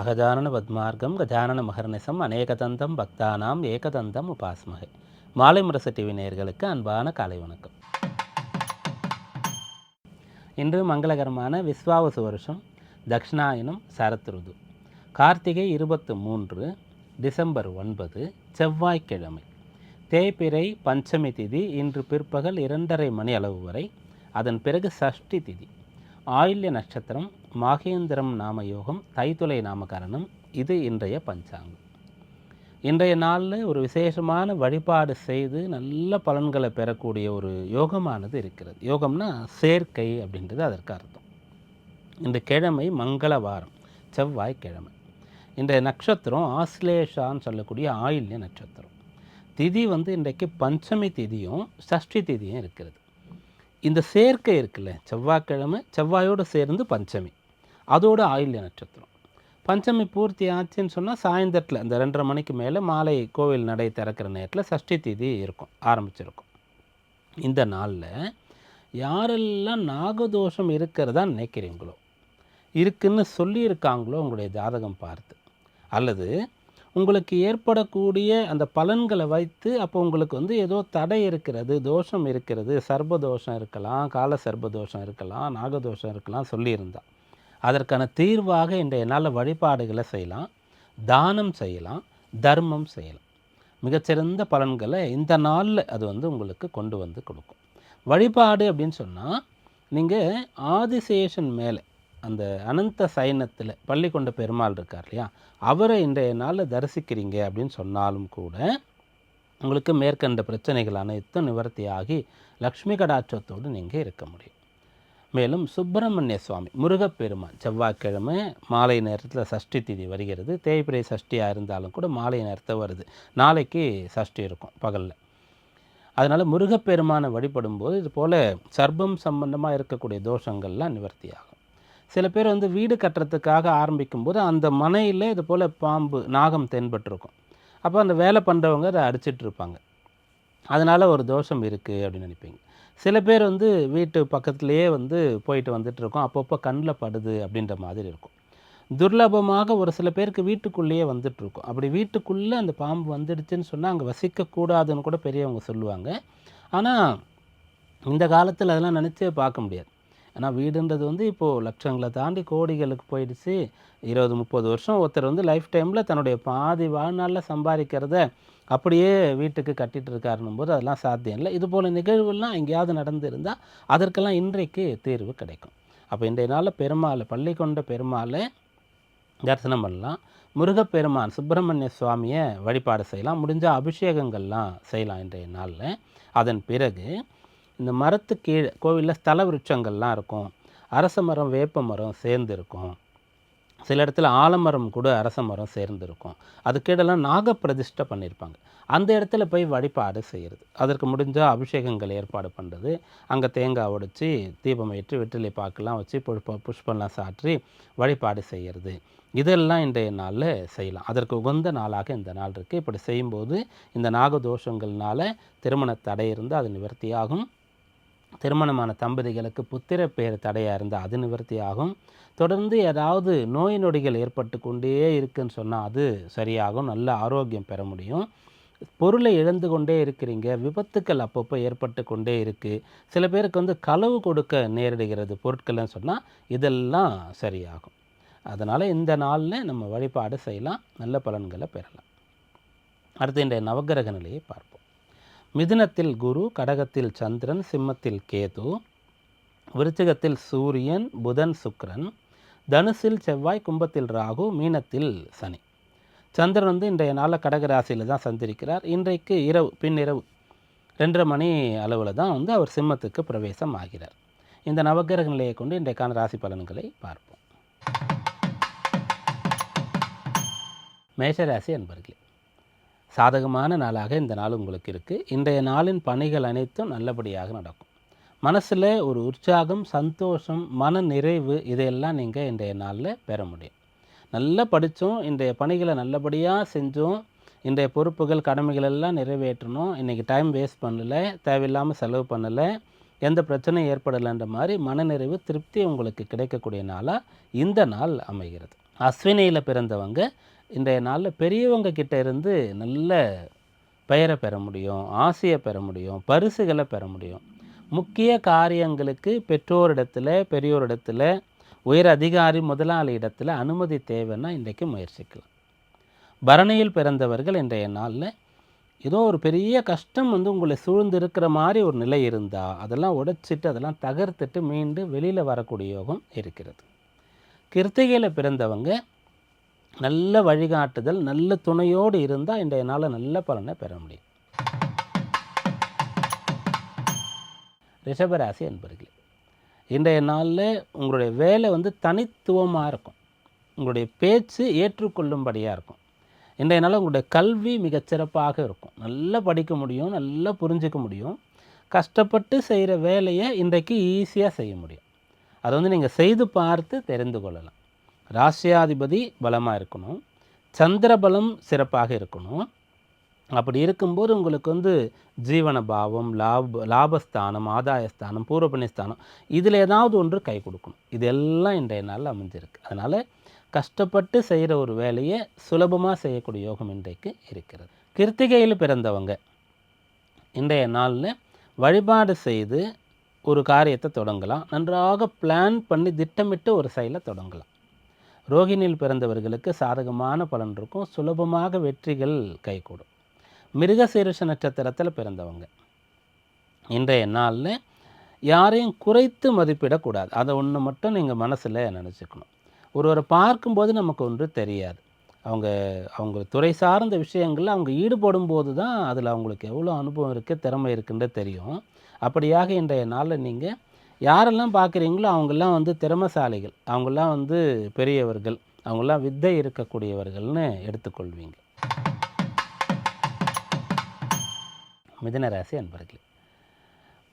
அகஜானன பத்மார்க்கம் கஜானன மகர்நிசம் அநேகதந்தம் பக்தானாம் ஏகதந்தம் உபாஸ்மகை. மாலை முரசு டிவி நேயர்களுக்கு அன்பான காலை வணக்கம். இன்று மங்களகரமான விஸ்வாவசு வருஷம் தக்ஷிணாயனம் சரத் ருது கார்த்திகை 23 டிசம்பர் 9 செவ்வாய்க்கிழமை. தேய்பிறை பஞ்சமி திதி இன்று பிற்பகல் 2:30 மணி அளவு வரை. அதன் பிறகு சஷ்டி திதி. ஆயில்ய நட்சத்திரம், மாகேந்திரம் நாமயோகம், தைத்துளை நாமகரணம். இது இன்றைய பஞ்சாங்கம். இன்றைய நாளில் ஒரு விசேஷமான வழிபாடு செய்து நல்ல பலன்களை பெறக்கூடிய ஒரு யோகமானது இருக்கிறது. யோகம்னா சேர்க்கை அப்படின்றது அதற்கு அர்த்தம். இந்த கிழமை மங்களவாரம், செவ்வாய்க்கிழமை. இன்றைய நட்சத்திரம் ஆஸ்லேஷான்னு சொல்லக்கூடிய ஆயில்ய நட்சத்திரம். திதி இன்றைக்கு பஞ்சமி திதியும் சஷ்டி திதியும் இருக்கிறது. இந்த சேர்க்கை இருக்குல்ல, செவ்வாய்க்கிழமை செவ்வாயோடு சேர்ந்து பஞ்சமி, அதோடு ஆயில்ய நட்சத்திரம். பஞ்சமி பூர்த்தி ஆச்சுன்னு சொன்னால் சாயந்தரத்தில் இந்த 2:30 மணிக்கு மேலே மாலை கோவில் நடை திறக்கிற நேரத்தில் சஷ்டி திதி இருக்கும், ஆரம்பிச்சிருக்கும். இந்த நாளில் யாரெல்லாம் நாகதோஷம் இருக்கிறதா நினைக்கிறீங்களோ, இருக்குன்னு சொல்லியிருக்காங்களோ உங்களுடைய ஜாதகம் பார்த்து, அல்லது உங்களுக்கு ஏற்படக்கூடிய அந்த பலன்களை வைத்து அப்போ உங்களுக்கு ஏதோ தடை இருக்கிறது, தோஷம் இருக்கிறது, சர்பதோஷம் இருக்கலாம், கால சர்பதோஷம் இருக்கலாம், நாகதோஷம் இருக்கலாம் சொல்லியிருந்தா அதற்கான தீர்வாக இன்றைய நாளில் வழிபாடுகளை செய்யலாம், தானம் செய்யலாம், தர்மம் செய்யலாம். மிகச்சிறந்த பலன்களை இந்த நாளில் அது உங்களுக்கு கொண்டு வந்து கொடுக்கும். வழிபாடு அப்படின்னு சொன்னால் நீங்கள் ஆதிசேஷன் மேலே அந்த அனந்த சைனத்தில் பள்ளி கொண்ட பெருமாள் இருக்கார் இல்லையா, அவரை இன்றைய நாளில் தரிசிக்கிறீங்க அப்படின்னு சொன்னாலும் கூட உங்களுக்கு மேற்கண்ட பிரச்சனைகள் அனைத்தும் நிவர்த்தியாகி லக்ஷ்மி கடாட்சத்தோடு நீங்கள் இருக்க முடியும். மேலும் சுப்பிரமணிய சுவாமி முருகப்பெருமான் செவ்வாய்க்கிழமை மாலை நேரத்தில் சஷ்டி திதி வருகிறது. தேய்பிறை சஷ்டியாக இருந்தாலும் கூட மாலை நேரத்தில் வருது. நாளைக்கு சஷ்டி இருக்கும் பகலில். அதனால் முருகப்பெருமானை வழிபடும்போது இது போல் சர்ப்பம் சம்பந்தமாக இருக்கக்கூடிய தோஷங்கள்லாம் நிவர்த்தியாகும். சில பேர் வீடு கட்டுறதுக்காக ஆரம்பிக்கும்போது அந்த மனையில் இது போல் பாம்பு நாகம் தென்பட்டிருக்கும். அப்போ அந்த வேலை பண்ணுறவங்க அதை அடிச்சிட்ருப்பாங்க. அதனால் ஒரு தோஷம் இருக்குது அப்படின்னு நினைப்பீங்க. சில பேர் வீட்டு பக்கத்துலேயே போயிட்டு வந்துட்டுருக்கோம், அப்பப்போ கண்ணில் படுது அப்படின்ற மாதிரி இருக்கும். துர்லபமாக ஒரு சில பேருக்கு வீட்டுக்குள்ளேயே வந்துட்டுருக்கும். அப்படி வீட்டுக்குள்ளே அந்த பாம்பு வந்துடுச்சுன்னு சொன்னால் அங்கே வசிக்கக்கூடாதுன்னு கூட பெரியவங்க சொல்லுவாங்க. ஆனால் இந்த காலத்தில் அதெல்லாம் நினச்சே பார்க்க முடியாது. ஏன்னா வீடுன்றது இப்போது லட்சங்களை தாண்டி கோடிகளுக்கு போயிடுச்சு. 20-30 வருஷம் ஒருத்தர் லைஃப் டைமில் தன்னுடைய பாதி வாழ்நாளில் சம்பாதிக்கிறத அப்படியே வீட்டுக்கு கட்டிகிட்டு இருக்காருன்னும் போது அதெல்லாம் சாத்தியம் இல்லை. இதுபோல் நிகழ்வுலாம் எங்கேயாவது நடந்திருந்தால் அதற்கெல்லாம் இன்றைக்கு தீர்வு கிடைக்கும். அப்போ இன்றைய நாளில் பெருமாளை, பள்ளி கொண்ட பெருமாளை தரிசனம் பண்ணலாம். முருகப்பெருமான் சுப்பிரமணிய சுவாமியை வழிபாடு செய்யலாம். முடிஞ்சால் அபிஷேகங்கள்லாம் செய்யலாம் இன்றைய நாளில். அதன் பிறகு இந்த மரத்து கீழே கோவிலில் ஸ்தல விருட்சங்கள்லாம் இருக்கும். அரச மரம், வேப்ப மரம் சேர்ந்து இருக்கும். சில இடத்துல ஆலமரம் கூட அரச மரம் சேர்ந்துருக்கும். அது கீழெல்லாம் நாகப்பிரதிஷ்டை பண்ணியிருப்பாங்க. அந்த இடத்துல போய் வழிபாடு செய்கிறது. அதற்கு முடிஞ்சால் அபிஷேகங்கள் ஏற்பாடு பண்ணுறது, அங்கே தேங்காய் உடைச்சி தீபம் ஏற்றி வெற்றிலை பாக்கெல்லாம் வச்சு புஷ்பம்லாம் சாற்றி வழிபாடு செய்கிறது. இதெல்லாம் இன்றைய நாளில் செய்யலாம். அதற்கு உகந்த நாளாக இந்த நாள் இருக்குது. இப்படி செய்யும்போது இந்த நாகதோஷங்கள்னால திருமண தடை இருந்தால் அது நிவர்த்தியாகும். திருமணமான தம்பதிகளுக்கு புத்திர பேர் தடையாக இருந்தால் அது நிவர்த்தியாகும். தொடர்ந்து ஏதாவது நோய் நொடிகள் ஏற்பட்டு கொண்டே இருக்குன்னு சொன்னால் அது சரியாகும். நல்ல ஆரோக்கியம் பெற முடியும். பொருளை இழந்து கொண்டே இருக்கிறீங்க, விபத்துக்கள் அப்பப்போ ஏற்பட்டு கொண்டே இருக்குது. சில பேருக்கு களவு கொடுக்க நேரிடுகிறது பொருட்கள்னு சொன்னால் இதெல்லாம் சரியாகும். அதனால் இந்த நாளில் நம்ம வழிபாடு செய்யலாம், நல்ல பலன்களை பெறலாம். அடுத்து இன்றைய நவகிரக நிலையை பார்ப்போம். மிதுனத்தில் குரு, கடகத்தில் சந்திரன், சிம்மத்தில் கேது, விருச்சிகத்தில் சூரியன், புதன், சுக்கிரன், தனுசில் செவ்வாய், கும்பத்தில் ராகு, மீனத்தில் சனி. சந்திரன் இன்றைய நாளில் கடக ராசியில் தான் சந்திரிக்கிறார். இன்றைக்கு பின்னிரவு 2:30 மணி அளவில் தான் அவர் சிம்மத்துக்கு பிரவேசம் ஆகிறார். இந்த நவகிரக நிலையை கொண்டு இன்றைக்கான ராசி பலன்களை பார்ப்போம். மேஷராசி அன்பர்களே, சாதகமான நாளாக இந்த நாள் உங்களுக்கு இருக்குது. இன்றைய நாளின் பணிகள் அனைத்தும் நல்லபடியாக நடக்கும். மனசில் ஒரு உற்சாகம், சந்தோஷம், மன நிறைவு இதையெல்லாம் நீங்கள் இன்றைய நாளில் பெற முடியும். நல்லா படித்தோம், இன்றைய பணிகளை நல்லபடியாக செஞ்சோம், இன்றைய பொறுப்புகள் கடமைகள் எல்லாம் நிறைவேற்றணும், இன்றைக்கி டைம் வேஸ்ட் பண்ணலை, தேவையில்லாமல் செலவு பண்ணலை, எந்த பிரச்சனையும் ஏற்படலைன்ற மாதிரி மனநிறைவு, திருப்தி உங்களுக்கு கிடைக்கக்கூடிய நாளாக இந்த நாள் அமைகிறது. அஸ்வினியில் பிறந்தவங்க இன்றைய நாளில் பெரியவங்க கிட்ட இருந்து நல்ல பெயரை பெற முடியும், ஆசையை பெற முடியும், பரிசுகளை பெற முடியும். முக்கிய காரியங்களுக்கு பெரியோரிடத்தில் உயர் அதிகாரி முதலாளி இடத்துல அனுமதி தேவைன்னா இன்றைக்கு முயற்சிக்கலாம். பரணியில் பிறந்தவர்கள் இன்றைய நாளில் ஏதோ ஒரு பெரிய கஷ்டம் உங்களை சூழ்ந்து இருக்கிற மாதிரி ஒரு நிலை இருந்தால் அதெல்லாம் உடைச்சிட்டு அதெல்லாம் தகர்த்துட்டு மீண்டு வெளியில் வரக்கூடிய யோகம் இருக்கிறது. கிருத்திகையில் பிறந்தவங்க நல்ல வழிகாட்டுதல் நல்ல துணையோடு இருந்தால் இன்றைய நாளில் நல்ல பலனை பெற முடியும். ரிஷபராசி என்பர்களே, இன்றைய நாளில் உங்களுடைய வேலை தனித்துவமாக இருக்கும். உங்களுடைய பேச்சு ஏற்றுக்கொள்ளும்படியாக இருக்கும். இன்றைய நாளில் உங்களுடைய கல்வி மிகச்சிறப்பாக இருக்கும். நல்லா படிக்க முடியும், நல்லா புரிஞ்சிக்க முடியும். கஷ்டப்பட்டு செய்கிற வேலையை இன்றைக்கு ஈஸியாக செய்ய முடியும். அதை நீங்கள் செய்து பார்த்து தெரிந்து கொள்ளலாம். ராசியாதிபதி பலமாக இருக்கணும், சந்திர பலம் சிறப்பாக இருக்கணும். அப்படி இருக்கும்போது உங்களுக்கு ஜீவன பாவம், லாபஸ்தானம், ஆதாயஸ்தானம், பூர்வபுண்ணியஸ்தானம் இதில் ஏதாவது ஒன்று கை கொடுக்கணும். இதெல்லாம் இன்றைய நாளில் அமைஞ்சிருக்கு. அதனால் கஷ்டப்பட்டு செய்கிற ஒரு வேலையை சுலபமாக செய்யக்கூடிய யோகம் இன்றைக்கு இருக்கிறது. கிருத்திகையில் பிறந்தவங்க இன்றைய நாளில் வழிபாடு செய்து ஒரு காரியத்தை தொடங்கலாம். நன்றாக பிளான் பண்ணி திட்டமிட்டு ஒரு செயலை தொடங்கலாம். ரோகிணியில் பிறந்தவர்களுக்கு சாதகமான பலன் இருக்கும். சுலபமாக வெற்றிகள் கைகூடும். மிருகசீரிஷ நட்சத்திரத்தில் பிறந்தவங்க இன்றைய நாளில் யாரையும் குறைத்து மதிப்பிடக்கூடாது. அதை ஒன்று மட்டும் நீங்கள் மனசில் நினச்சிக்கணும். ஒருவரை பார்க்கும்போது நமக்கு ஒன்று தெரியாது. அவங்க துறை சார்ந்த விஷயங்களில் அவங்க ஈடுபடும் போது தான் அதில் அவங்களுக்கு எவ்வளோ அனுபவம் இருக்குது, திறமை இருக்குன்றது தெரியும். அப்படியாக இன்றைய நாளில் நீங்கள் யாரெல்லாம் பார்க்குறீங்களோ அவங்கெல்லாம் திறமைசாலிகள், அவங்கெல்லாம் பெரியவர்கள், அவங்கெல்லாம் வித்தை இருக்கக்கூடியவர்கள்னு எடுத்துக்கொள்வீங்க. மிதுன ராசி அன்பர்களே,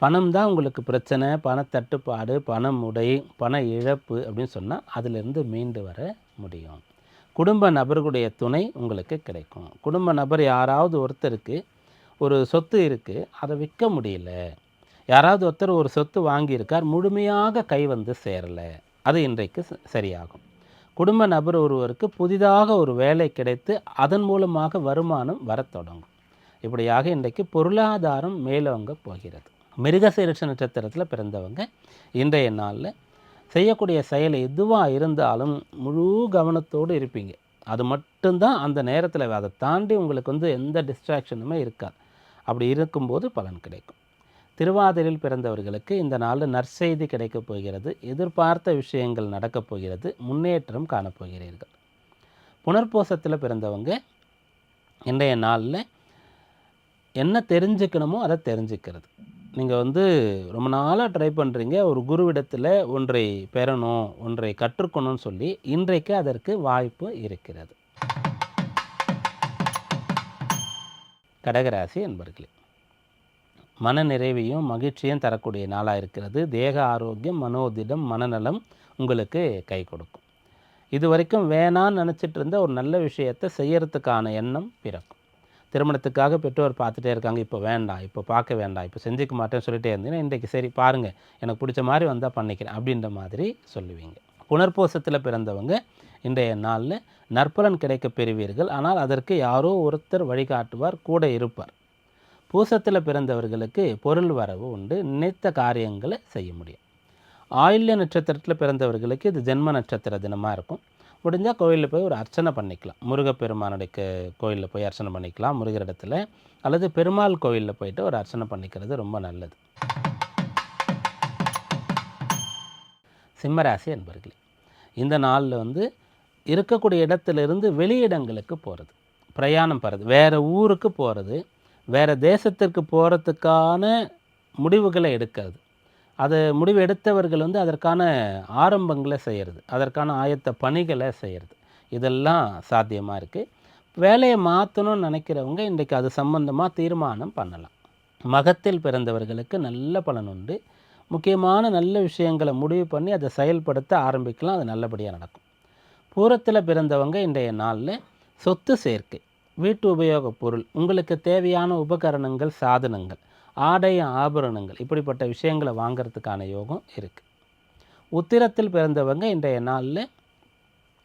பணம் தான் உங்களுக்கு பிரச்சனை, பணத்தட்டுப்பாடு, பணமுடை, பண இழப்பு அப்படின்னு சொன்னால் அதிலிருந்து மீண்டு வர முடியும். குடும்ப நபர்களுடைய துணை உங்களுக்கு கிடைக்கும். குடும்ப நபர் யாராவது ஒருத்தருக்கு ஒரு சொத்து இருக்குது, அதை விற்க முடியல, யாராவது ஒருத்தர் ஒரு சொத்து வாங்கியிருக்கார், முழுமையாக கை சேரலை, அது இன்றைக்கு சரியாகும். குடும்ப நபர் ஒருவருக்கு புதிதாக ஒரு வேலை கிடைத்து அதன் மூலமாக வருமானம் வரத் தொடங்கும். இப்படியாக இன்றைக்கு பொருளாதாரம் மேலோங்க போகிறது. மிருகசீரிஷ நட்சத்திரத்தில் பிறந்தவங்க இன்றைய நாளில் செய்யக்கூடிய செயல் எதுவாக இருந்தாலும் முழு கவனத்தோடு இருப்பீங்க. அது மட்டும்தான் அந்த நேரத்தில், அதை தாண்டி உங்களுக்கு எந்த டிஸ்ட்ராக்ஷனுமே இருக்காது. அப்படி இருக்கும்போது பலன் கிடைக்கும். திருவாதிரையில் பிறந்தவர்களுக்கு இந்த நாளில் நற்செய்தி கிடைக்கப் போகிறது. எதிர்பார்த்த விஷயங்கள் நடக்கப் போகிறது. முன்னேற்றம் காணப்போகிறீர்கள். புனர்பூசத்தில் பிறந்தவங்க இன்றைய நாளில் என்ன தெரிஞ்சுக்கணுமோ அதை தெரிஞ்சுக்கிறது. நீங்கள் ரொம்ப நாளாக ட்ரை பண்ணுறீங்க, ஒரு குருவிடத்தில் ஒன்றை பெறணும், ஒன்றை கற்றுக்கணும்னு சொல்லி இன்றைக்கு அதற்கு வாய்ப்பு இருக்கிறது. கடகராசி என்பர்களே, மன நிறைவையும் மகிழ்ச்சியும் தரக்கூடிய நாளாக இருக்கிறது. தேக ஆரோக்கியம், மனோதிடம், மனநலம் உங்களுக்கு கை கொடுக்கும். இது வரைக்கும் வேணான்னு நினச்சிட்டு இருந்த ஒரு நல்ல விஷயத்தை செய்யறதுக்கான எண்ணம் பிறக்கும். திருமணத்துக்காக பெற்றோர் பார்த்துட்டே இருக்காங்க, இப்போ வேண்டாம், இப்போ பார்க்க வேண்டாம், இப்போ செஞ்சுக்க மாட்டேன்னு சொல்லிட்டே இருந்தீங்கன்னா இன்றைக்கு சரி பாருங்கள், எனக்கு பிடிச்ச மாதிரி வந்தால் பண்ணிக்கிறேன் அப்படின்ற மாதிரி சொல்லுவீங்க. புனர்பூசத்தில் பிறந்தவங்க இன்றைய நாளில் நற்பலன் கிடைக்க பெறுவீர்கள். ஆனால் அதற்கு யாரோ ஒருத்தர் வழிகாட்டுவார், கூட இருப்பார். பூசத்தில் பிறந்தவர்களுக்கு பொருள் வரவு உண்டு. நினைத்த காரியங்களை செய்ய முடியும். ஆயில்ய நட்சத்திரத்தில் பிறந்தவர்களுக்கு இது ஜென்ம நட்சத்திர தினமாக இருக்கும். முடிஞ்சால் கோயிலில் போய் ஒரு அர்ச்சனை பண்ணிக்கலாம். முருகப்பெருமானுடைய கோயிலில் போய் அர்ச்சனை பண்ணிக்கலாம் முருகரிடத்தில், அல்லது பெருமாள் கோயிலில் போயிட்டு ஒரு அர்ச்சனை பண்ணிக்கிறது ரொம்ப நல்லது. சிம்மராசி என்பர்களே, இந்த நாளில் இருக்கக்கூடிய இடத்துலேருந்து வெளியிடங்களுக்கு போகிறது, பிரயாணம் போகிறது, வேறு ஊருக்கு போகிறது, வேறு தேசத்திற்கு போகிறதுக்கான முடிவுகளை எடுக்கிறது. அது முடிவு எடுத்தவர்கள் அதற்கான ஆரம்பங்களை செய்கிறது, அதற்கான ஆயத்த பணிகளை செய்கிறது. இதெல்லாம் சாத்தியமாக இருக்குது. வேலையை மாற்றணும்னு நினைக்கிறவங்க இன்றைக்கு அது சம்பந்தமாக தீர்மானம் பண்ணலாம். மகத்தில் பிறந்தவர்களுக்கு நல்ல பலன் உண்டு. முக்கியமான நல்ல விஷயங்களை முடிவு பண்ணி அதை செயல்படுத்த ஆரம்பிக்கலாம். அது நல்லபடியாக நடக்கும். பூரத்தில் பிறந்தவங்க இன்றைய நாளில் சொத்து சேர்க்கை, வீட்டு உபயோகப் பொருள், உங்களுக்கு தேவையான உபகரணங்கள், சாதனங்கள், ஆடை ஆபரணங்கள், இப்படிப்பட்ட விஷயங்களை வாங்கிறதுக்கான யோகம் இருக்குது. உத்திரத்தில் பிறந்தவங்க இன்றைய நாளில்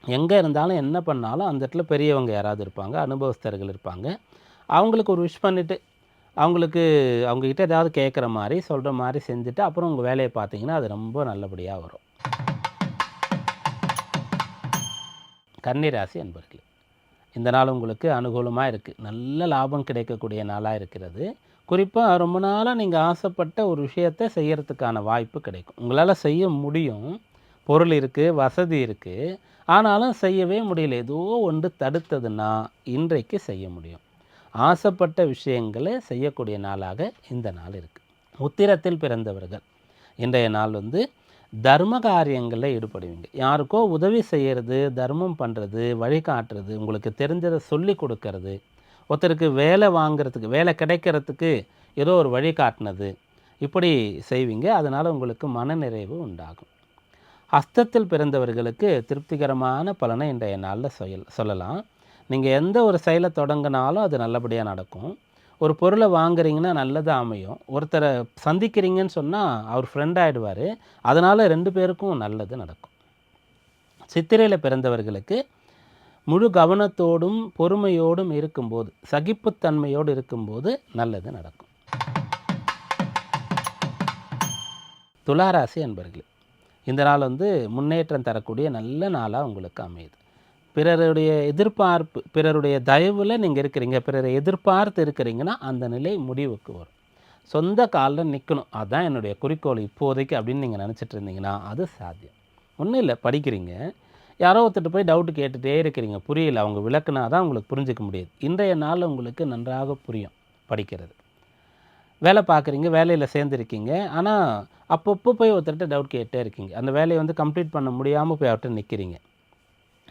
எங்கே இருந்தாலும் என்ன பண்ணாலும் அந்த இடத்துல பெரியவங்க யாராவது இருப்பாங்க, அனுபவஸ்தர்கள் இருப்பாங்க. அவங்களுக்கு ஒரு விஷ் பண்ணிவிட்டு அவங்களுக்கு அவங்கக்கிட்ட ஏதாவது கேட்குற மாதிரி சொல்கிற மாதிரி செஞ்சுட்டு அப்புறம் உங்கள் வேலையை பார்த்தீங்கன்னா அது ரொம்ப நல்லபடியாக வரும். கன்னி ராசி அன்பர்களே, இந்த நாள் உங்களுக்கு அனுகூலமாக இருக்குது. நல்ல லாபம் கிடைக்கக்கூடிய நாளாக இருக்கிறது. குறிப்பாக ரொம்ப நாளாக நீங்கள் ஆசைப்பட்ட ஒரு விஷயத்தை செய்கிறதுக்கான வாய்ப்பு கிடைக்கும். உங்களால் செய்ய முடியும். பொருள் இருக்குது, வசதி இருக்குது. ஆனாலும் செய்யவே முடியல. ஏதோ ஒன்று தடுத்ததுன்னா இன்றைக்கு செய்ய முடியும். ஆசைப்பட்ட விஷயங்களை செய்யக்கூடிய நாளாக இந்த நாள் இருக்குது. உத்திரத்தில் பிறந்தவர்கள் இன்றைய நாள் தர்ம காரியங்களில் ஈடுபடுவீங்க. யாருக்கோ உதவி செய்கிறது, தர்மம் பண்ணுறது, வழிகாட்டுறது, உங்களுக்கு தெரிஞ்சதை சொல்லி கொடுக்கறது, ஒருத்தருக்கு வேலை வாங்கிறதுக்கு, வேலை கிடைக்கிறதுக்கு ஏதோ ஒரு வழிகாட்டினது, இப்படி செய்வீங்க. அதனால் உங்களுக்கு மனநிறைவு உண்டாகும். ஹஸ்தத்தில் பிறந்தவர்களுக்கு திருப்திகரமான பலனை இன்றைய நாளில் சொல்லலாம். நீங்கள் எந்த ஒரு செயலை தொடங்கினாலும் அது நல்லபடியாக நடக்கும். ஒரு பொருளை வாங்குறீங்கன்னா நல்லதாக அமையும். ஒருத்தரை சந்திக்கிறீங்கன்னு சொன்னால் அவர் ஃப்ரெண்ட் ஆகிடுவார். அதனால் 2 பேருக்கும் நல்லது நடக்கும். சித்திரையில் பிறந்தவர்களுக்கு முழு கவனத்தோடும் பொறுமையோடும் இருக்கும்போது, சகிப்புத்தன்மையோடு இருக்கும்போது நல்லது நடக்கும். துளாராசி அன்பர்களே, இந்த நாள் முன்னேற்றம் தரக்கூடிய நல்ல நாளாக உங்களுக்கு அமையுது. பிறருடைய எதிர்பார்ப்பு, பிறருடைய தயவில் நீங்கள் இருக்கிறீங்க, பிறரை எதிர்பார்த்து இருக்கிறீங்கன்னா அந்த நிலை முடிவுக்கு வரும். சொந்த காலில் நிற்கணும், அதுதான் என்னுடைய குறிக்கோள் இப்போதைக்கு அப்படின்னு நீங்கள் நினச்சிட்டு இருந்தீங்கன்னா அது சாத்தியம். ஒன்றும் இல்லை, படிக்கிறீங்க, யாரோ ஒருத்தர் போய் டவுட்டு கேட்டுகிட்டே இருக்கிறீங்க, புரியல, அவங்க விளக்குனா தான் உங்களுக்கு புரிஞ்சிக்க முடியுது. இன்றைய நாள் உங்களுக்கு நன்றாக புரியும் படிக்கிறது. வேலை பார்க்குறீங்க, வேலையில் சேர்ந்துருக்கீங்க, ஆனால் அப்பப்போ போய் ஒருத்தர்கிட்ட டவுட் கேட்டே இருக்கீங்க. அந்த வேலையை கம்ப்ளீட் பண்ண முடியாமல் போய் அவர்கிட்ட நிற்கிறீங்க.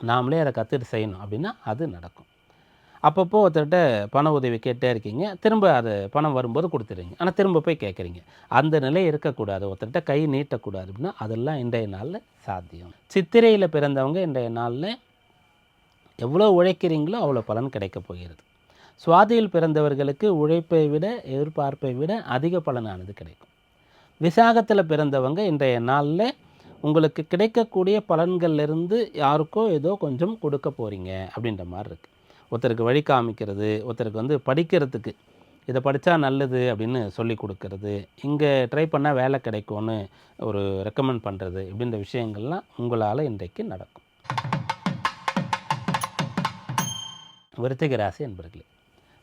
நாமளே அதை கற்றுட்டு செய்யணும் அப்படின்னா அது நடக்கும். அப்பப்போ ஒருத்தர்கிட்ட பண உதவி கேட்டே இருக்கீங்க, திரும்ப அது பணம் வரும்போது கொடுத்துறீங்க, ஆனால் திரும்ப போய் கேட்குறீங்க. அந்த நிலை இருக்கக்கூடாது, ஒருத்தர்கிட்ட கை நீட்டக்கூடாது அப்படின்னா அதெல்லாம் இன்றைய நாளில் சாத்தியம். சித்திரையில் பிறந்தவங்க இன்றைய நாளில் எவ்வளோ உழைக்கிறீங்களோ அவ்வளோ பலன் கிடைக்கப் போகிறது. சுவாதியில் பிறந்தவர்களுக்கு உழைப்பை விட எதிர்பார்ப்பை விட அதிக பலனானது கிடைக்கும். விசாகத்தில் பிறந்தவங்க இன்றைய நாளில் உங்களுக்கு கிடைக்கக்கூடிய பலன்கள்லேருந்து யாருக்கோ ஏதோ கொஞ்சம் கொடுக்க போகிறீங்க அப்படின்ற மாதிரி இருக்குது. ஒருத்தருக்கு வழி காமிக்கிறது, ஒருத்தருக்கு படிக்கிறதுக்கு இதை படித்தா நல்லது அப்படின்னு சொல்லி கொடுக்கறது, இங்கே ட்ரை பண்ணால் வேலை கிடைக்கும்னு ஒரு ரெக்கமெண்ட் பண்ணுறது, இப்படின்ற விஷயங்கள்லாம் உங்களால் இன்றைக்கு நடக்கும். விருச்சிக ராசி என்பர்களே,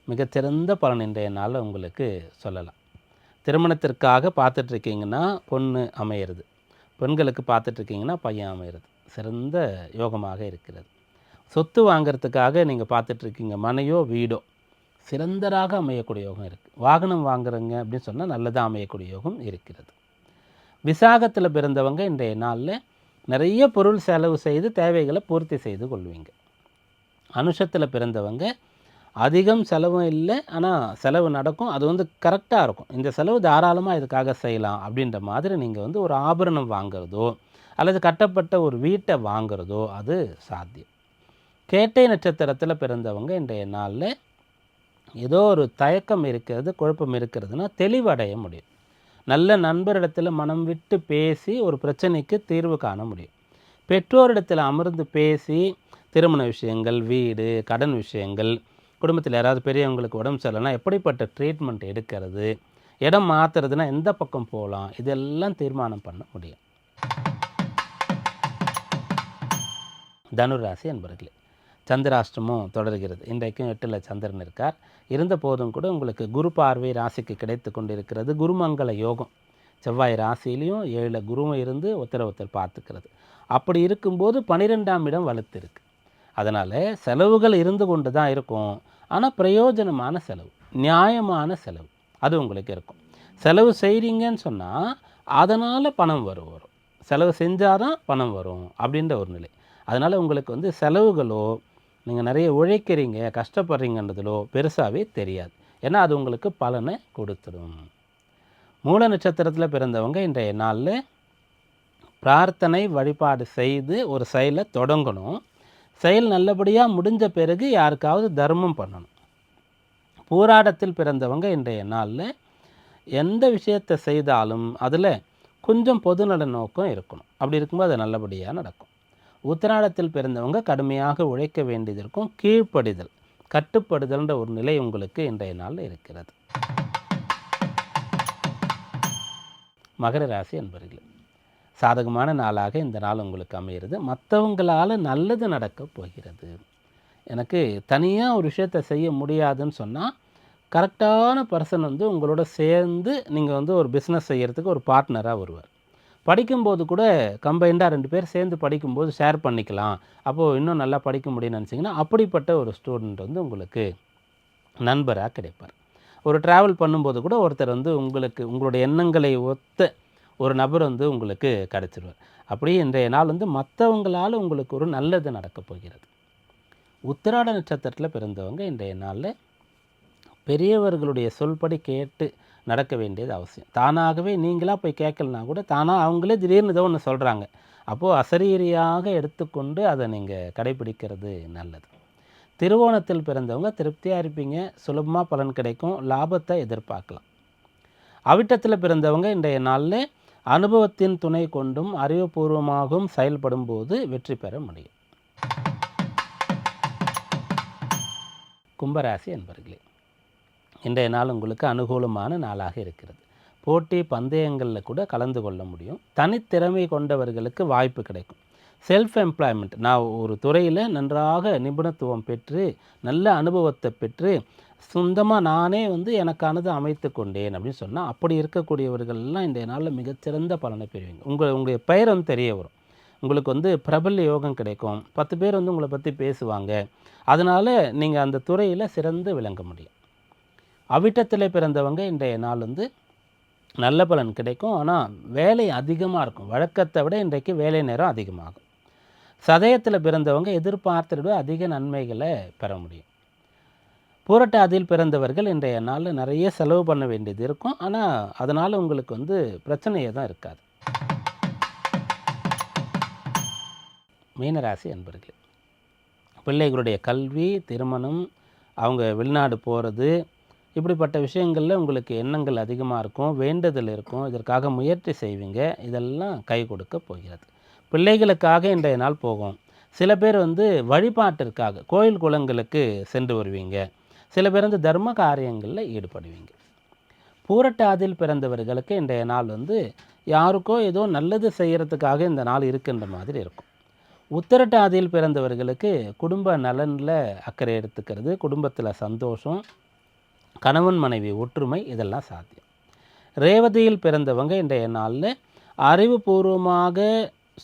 மிகச்சிறந்த பலன் இன்றைய நாளில் உங்களுக்கு சொல்லலாம். திருமணத்திற்காக பார்த்துட்ருக்கீங்கன்னா பொண்ணு அமையிறது, பெண்களுக்கு பார்த்துட்ருக்கீங்கன்னா பையன் அமையிறது சிறந்த யோகமாக இருக்கிறது. சொத்து வாங்கிறதுக்காக நீங்கள் பார்த்துட்ருக்கீங்க, மனையோ வீடோ சிறந்தராக அமையக்கூடிய யோகம் இருக்குது. வாகனம் வாங்குறங்க அப்படின்னு சொன்னால் நல்லதாக அமையக்கூடிய யோகம் இருக்கிறது. விசாகத்தில் பிறந்தவங்க இன்றைய நாளில் நிறைய பொருள் செலவு செய்து தேவைகளை பூர்த்தி செய்து கொள்வீங்க. அனுஷத்தில் பிறந்தவங்க அதிகம் செலவும் இல்லை, ஆனால் செலவு நடக்கும், அது கரெக்டாக இருக்கும். இந்த செலவு தாராளமாக இதுக்காக செய்யலாம் அப்படின்ற மாதிரி நீங்கள் ஒரு ஆபரணம் வாங்கிறதோ அல்லது கட்டப்பட்ட ஒரு வீட்டை வாங்கிறதோ அது சாத்தியம். கேட்டை நட்சத்திரத்தில் பிறந்தவங்க இன்றைய நாளில் ஏதோ ஒரு தயக்கம் இருக்கிறது, குழப்பம் இருக்கிறதுனா தெளிவடைய முடியும். நல்ல நண்பரிடத்தில் மனம் விட்டு பேசி ஒரு பிரச்சனைக்கு தீர்வு காண முடியும். பெற்றோரிடத்தில் அமர்ந்து பேசி திருமண விஷயங்கள், வீடு, கடன் விஷயங்கள், குடும்பத்தில் யாராவது பெரியவங்களுக்கு உடம்பு சரியில்லைனா எப்படிப்பட்ட ட்ரீட்மெண்ட் எடுக்கிறது, இடம் மாற்றுறதுனா எந்த பக்கம் போகலாம், இதெல்லாம் தீர்மானம் பண்ண முடியும். தனுராசி என்பர்களே, சந்திராஷ்டமும் தொடர்கிறது. இன்றைக்கும் 8ல் சந்திரன் இருக்கார். இருந்த போதும் கூட உங்களுக்கு குரு பார்வை ராசிக்கு கிடைத்து கொண்டிருக்கிறது. குருமங்கள யோகம், செவ்வாய் ராசியிலையும் 7 குருவும் இருந்து ஒருத்தர் பார்த்துக்கிறது. அப்படி இருக்கும்போது 12ஆம் இடம் வலுத்திருக்கு. அதனால் செலவுகள் இருந்து கொண்டு தான் இருக்கும், ஆனால் பிரயோஜனமான செலவு, நியாயமான செலவு அது உங்களுக்கு இருக்கும். செலவு செய்கிறீங்கன்னு சொன்னால் அதனால் பணம் வரும், செலவு செஞ்சால் தான் பணம் வரும் அப்படின்ற ஒரு நிலை. அதனால் உங்களுக்கு செலவுகளோ நீங்கள் நிறைய உழைக்கிறீங்க கஷ்டப்படுறீங்கன்றதிலோ பெருசாகவே தெரியாது, ஏன்னா அது உங்களுக்கு பலனை கொடுத்துடும். மூல நட்சத்திரத்தில் பிறந்தவங்க இன்றைய நாளில் பிரார்த்தனை வழிபாடு செய்து ஒரு செயலை தொடங்கணும். செயல் நல்லபடியாக முடிஞ்ச பிறகு யாருக்காவது தர்மம் பண்ணணும். பூராடத்தில் பிறந்தவங்க இன்றைய நாளில் எந்த விஷயத்தை செய்தாலும் அதில் கொஞ்சம் பொதுநல நோக்கம் இருக்கணும். அப்படி இருக்கும்போது அது நல்லபடியாக நடக்கும். உத்திராடத்தில் பிறந்தவங்க கடுமையாக உழைக்க வேண்டியது இருக்கும். கீழ்ப்படிதல், கட்டுப்படுதல்ன்ற ஒரு நிலை உங்களுக்கு இன்றைய நாளில் இருக்கிறது. மகர ராசி அன்பர்களே, சாதகமான நாளாக இந்த நாள் உங்களுக்கு அமைகிறது. மற்றவங்களால் நல்லது நடக்கப் போகிறது. எனக்கு தனியாக ஒரு விஷயத்தை செய்ய முடியாதுன்னு சொன்னால் கரெக்டான பர்சன் வந்து உங்களோட சேர்ந்து நீங்கள் ஒரு பிஸ்னஸ் செய்கிறதுக்கு ஒரு பார்ட்னராக வருவார். படிக்கும்போது கூட கம்பைண்டாக 2 பேர் சேர்ந்து படிக்கும்போது ஷேர் பண்ணிக்கலாம், அப்போது இன்னும் நல்லா படிக்க முடியும்னு நினச்சிங்கன்னா அப்படிப்பட்ட ஒரு ஸ்டூடெண்ட் வந்து உங்களுக்கு நண்பராக கிடைப்பார். ஒரு ட்ராவல் பண்ணும்போது கூட ஒருத்தர் வந்து உங்களுடைய எண்ணங்களை ஒத்த ஒரு நபர் வந்து உங்களுக்கு கிடச்சிருவார். அப்படியே இன்றைய நாள் வந்து மற்றவங்களால் உங்களுக்கு ஒரு நல்லது நடக்கப் போகிறது. உத்திராட நட்சத்திரத்தில் பிறந்தவங்க இன்றைய நாளில் பெரியவர்களுடைய சொல்படி கேட்டு நடக்க வேண்டியது அவசியம். தானாகவே நீங்களாக போய் கேட்கலனா கூட தானாக அவங்களே திடீர்னு ஏதோ ஒன்று சொல்கிறாங்க, அப்போது அசரீரியாக எடுத்துக்கொண்டு அதை நீங்கள் கடைபிடிக்கிறது நல்லது. திருவோணத்தில் பிறந்தவங்க திருப்தியாக இருப்பீங்க, சுலபமாக பலன் கிடைக்கும், லாபத்தை எதிர்பார்க்கலாம். அவிட்டத்தில் பிறந்தவங்க இன்றைய நாளில் அனுபவத்தின் துணை கொண்டும் அறிவுபூர்வமாகவும் செயல்படும் போது வெற்றி பெற முடியும். கும்பராசி என்பர்களே, இன்றைய நாள் உங்களுக்கு அனுகூலமான நாளாக இருக்கிறது. போட்டி பந்தயங்களில் கூட கலந்து கொள்ள முடியும். தனித்திறமை கொண்டவர்களுக்கு வாய்ப்பு கிடைக்கும். செல்ஃப் எம்ப்ளாய்மெண்ட், நான் ஒரு துறையில் நன்றாக நிபுணத்துவம் பெற்று நல்ல அனுபவத்தை பெற்று சொந்தமாக நானே வந்து எனக்கானது அமைத்து கொண்டேன் அப்படின்னு சொன்னால் அப்படி இருக்கக்கூடியவர்கள்லாம் இன்றைய நாளில் மிகச்சிறந்த பலனை பெறுவீங்க. உங்களுடைய பெயர் வந்து தெரிய வரும். உங்களுக்கு வந்து பிரபல்ய யோகம் கிடைக்கும். 10 பேர் வந்து உங்களை பற்றி பேசுவாங்க. அதனால் நீங்கள் அந்த துறையில் சிறந்து விளங்க முடியும். அவிட்டத்தில் பிறந்தவங்க இன்றைய நாள் வந்து நல்ல பலன் கிடைக்கும். ஆனால் வேலை அதிகமாக இருக்கும். வழக்கத்தை விட இன்றைக்கு வேலை நேரம் அதிகமாகும். சதயத்தில் பிறந்தவங்க எதிர்பார்த்ததை விட அதிக நன்மைகளை பெற முடியும். பூரட்டாதியில் பிறந்தவர்கள் இன்றைய நாளில் நிறைய செலவு பண்ண வேண்டியது இருக்கும். ஆனால் அதனால் உங்களுக்கு வந்து பிரச்சனையே தான் இருக்காது. மீனராசி அன்பர்களே, பிள்ளைகளுடைய கல்வி, திருமணம், அவங்க வெளிநாடு போகிறது, இப்படிப்பட்ட விஷயங்களில் உங்களுக்கு எண்ணங்கள் அதிகமாக இருக்கும், வேண்டுதல் இருக்கும், இதற்காக முயற்சி செய்வீங்க. இதெல்லாம் கை கொடுக்க போகிறது. பிள்ளைகளுக்காக இன்றைய நாள் போகும். சில பேர் வந்து வழிபாட்டிற்காக கோயில் குளங்களுக்கு சென்று வருவீங்க. சில பேர் வந்து தர்ம காரியங்களில் ஈடுபடுவீங்க. பூரட்டாதியில் பிறந்தவர்களுக்கு இன்றைய நாள் வந்து யாருக்கோ ஏதோ நல்லது செய்கிறதுக்காக இந்த நாள் இருக்கின்ற மாதிரி இருக்கும். உத்திரட்டாதியில் பிறந்தவர்களுக்கு குடும்ப நலனில் அக்கறை எடுத்துக்கிறது, குடும்பத்தில் சந்தோஷம், கணவன் மனைவி ஒற்றுமை, இதெல்லாம் சாத்தியம். ரேவதியில் பிறந்தவங்க இன்றைய நாளில் அறிவுபூர்வமாக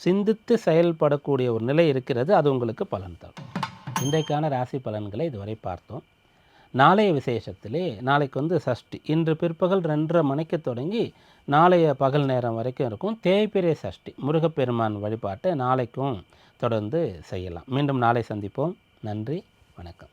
சிந்தித்து செயல்படக்கூடிய ஒரு நிலை இருக்கிறது. அது உங்களுக்கு பலன் தரும். இன்றைக்கான ராசி பலன்களை இதுவரை பார்த்தோம். நாளைய விசேஷத்திலே நாளைக்கு வந்து சஷ்டி, இன்று பிற்பகல் 2:30 மணிக்கு தொடங்கி நாளைய பகல் நேரம் வரைக்கும் இருக்கும். தேய்பிறை சஷ்டி, முருகப்பெருமான் வழிபாட்டை நாளைக்கும் தொடர்ந்து செய்யலாம். மீண்டும் நாளை சந்திப்போம். நன்றி, வணக்கம்.